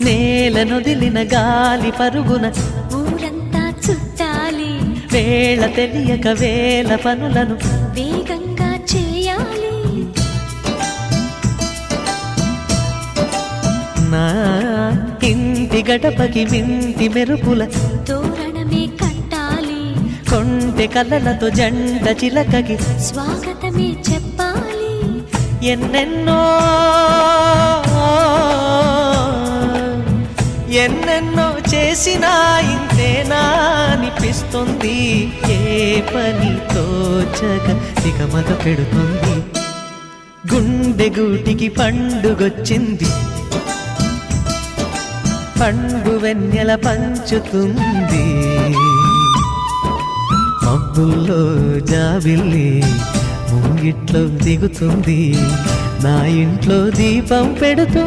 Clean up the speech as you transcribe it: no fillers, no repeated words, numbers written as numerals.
నేలనొదిలిన గాలి పరుగున ఊరంతా చుట్టాలి, వేళ తెలియక వేల పనులను వేగంగా చేయాలి. నా ఇంటి గడపకి వింటి మెరుపుల తోరణమే కట్టాలి, కొంటె కలలతో జంట చిలకకి స్వాగతమే చెప్పాలి. ఎన్నెన్నో ఎన్నెన్నో చేసినా ఇంతేనా అనిపిస్తుంది. ఏ పని తోచక దిగమగ పెడుతుంది. గుండె గూటికి పండుగొచ్చింది, పండు వెన్నెల పంచుతుంది. మబ్బుల్లో జాబిల్లి ముంగిట్లో దిగుతుంది, నా ఇంట్లో దీపం పెడుతుంది.